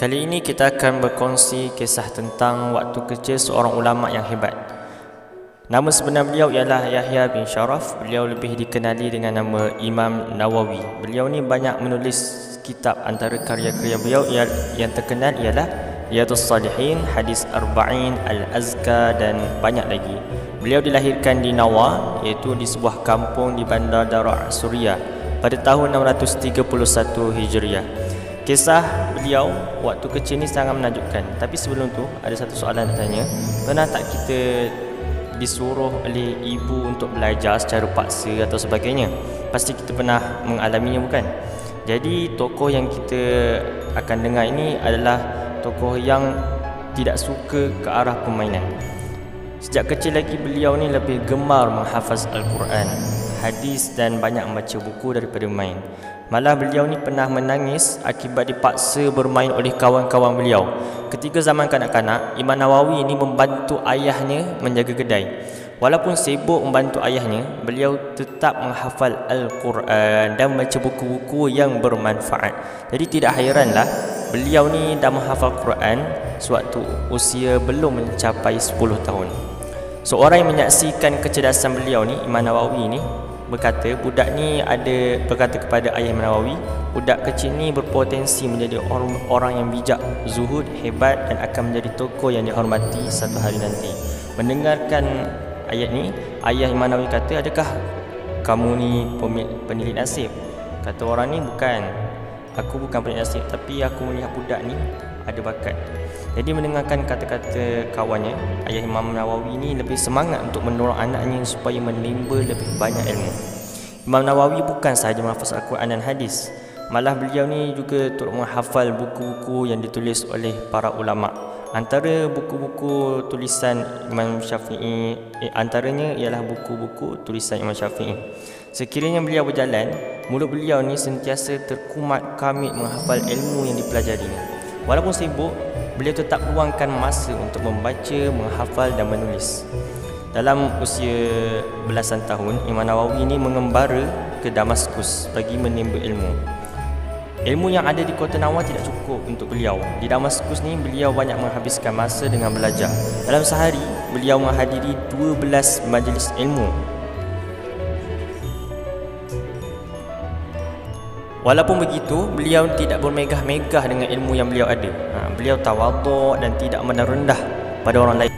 Kali ini kita akan berkongsi kisah tentang waktu kecil seorang ulama yang hebat. Nama sebenar beliau ialah Yahya bin Sharaf. Beliau lebih dikenali dengan nama Imam Nawawi. Beliau ni banyak menulis kitab. Antara karya-karya beliau yang terkenal ialah Riyadhus Salihin, Hadis Arba'in, Al-Azkar dan banyak lagi. Beliau dilahirkan di Nawa, iaitu di sebuah kampung di bandar Dara' Suriah pada tahun 631 Hijriah. Kisah beliau waktu kecil ni sangat menakjubkan. Tapi sebelum tu ada satu soalan nak tanya. Pernah tak kita disuruh oleh ibu untuk belajar secara paksa atau sebagainya? Pasti kita pernah mengalaminya, bukan? Jadi tokoh yang kita akan dengar ini adalah tokoh yang tidak suka ke arah permainan. Sejak kecil lagi beliau ni lebih gemar menghafaz Al-Quran, hadis dan banyak membaca buku daripada main. Malah beliau ni pernah menangis akibat dipaksa bermain oleh kawan-kawan beliau. Ketika zaman kanak-kanak, Imam Nawawi ini membantu ayahnya menjaga kedai. Walaupun sibuk membantu ayahnya, beliau tetap menghafal Al-Quran dan membaca buku-buku yang bermanfaat. Jadi tidak hairanlah beliau ni dah menghafal Quran sewaktu usia belum mencapai 10 tahun. Seorang yang menyaksikan kecerdasan beliau ni, Imam Nawawi ni, berkata kepada ayah Imam Nawawi, budak kecil ni berpotensi menjadi orang yang bijak, zuhud, hebat dan akan menjadi tokoh yang dihormati satu hari nanti. Mendengarkan ayat ni, ayah Imam Nawawi kata, adakah kamu ni penilik nasib? Kata orang ni, bukan, aku bukan penilik nasib, tapi aku melihat budak ni ada bakat. Jadi mendengarkan kata-kata kawannya, ayah Imam Nawawi ni lebih semangat untuk mendorong anaknya supaya menimba lebih banyak ilmu. Imam Nawawi bukan sahaja menghafaz Al-Quran dan hadis, malah beliau ni juga turut menghafal buku-buku yang ditulis oleh para ulama. Antara buku-buku tulisan Imam Syafi'i, antaranya ialah buku-buku tulisan Imam Syafi'i. Sekiranya beliau berjalan, mulut beliau ni sentiasa terkumat kamit menghafal ilmu yang dipelajarinya. Walaupun sibuk, beliau tetap luangkan masa untuk membaca, menghafal dan menulis. Dalam usia belasan tahun, Imam Nawawi ini mengembara ke Damaskus bagi menimba ilmu. Ilmu yang ada di kota Nawa tidak cukup untuk beliau. Di Damaskus ni beliau banyak menghabiskan masa dengan belajar. Dalam sehari, beliau menghadiri 12 majlis ilmu. Walaupun begitu, beliau tidak bermegah-megah dengan ilmu yang beliau ada. Beliau tawaduk dan tidak merendah pada orang lain.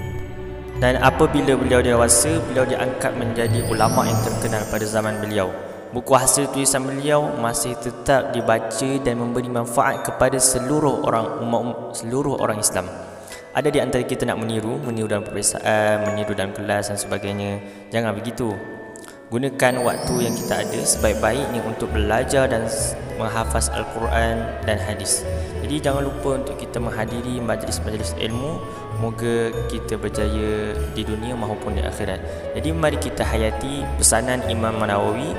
Dan apabila beliau dewasa, beliau diangkat menjadi ulama yang terkenal pada zaman beliau. Buku hasil tulisan beliau masih tetap dibaca dan memberi manfaat kepada seluruh orang Islam. Ada di antara kita nak meniru dalam peperiksaan, meniru dalam kelas dan sebagainya. Jangan begitu. Gunakan waktu yang kita ada sebaik-baiknya untuk belajar dan menghafaz Al-Quran dan hadis. Jadi jangan lupa untuk kita menghadiri majlis-majlis ilmu. Moga kita berjaya di dunia maupun di akhirat. Jadi mari kita hayati pesanan Imam Nawawi,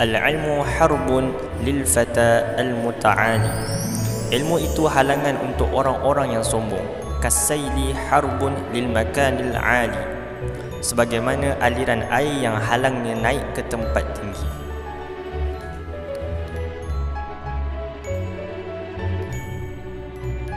al-ilmu harbun lil fata al-muta'ali. Ilmu itu halangan untuk orang-orang yang sombong. Kasaili harbun lil makanil 'ali. Sebagaimana aliran air yang halangnya naik ke tempat tinggi.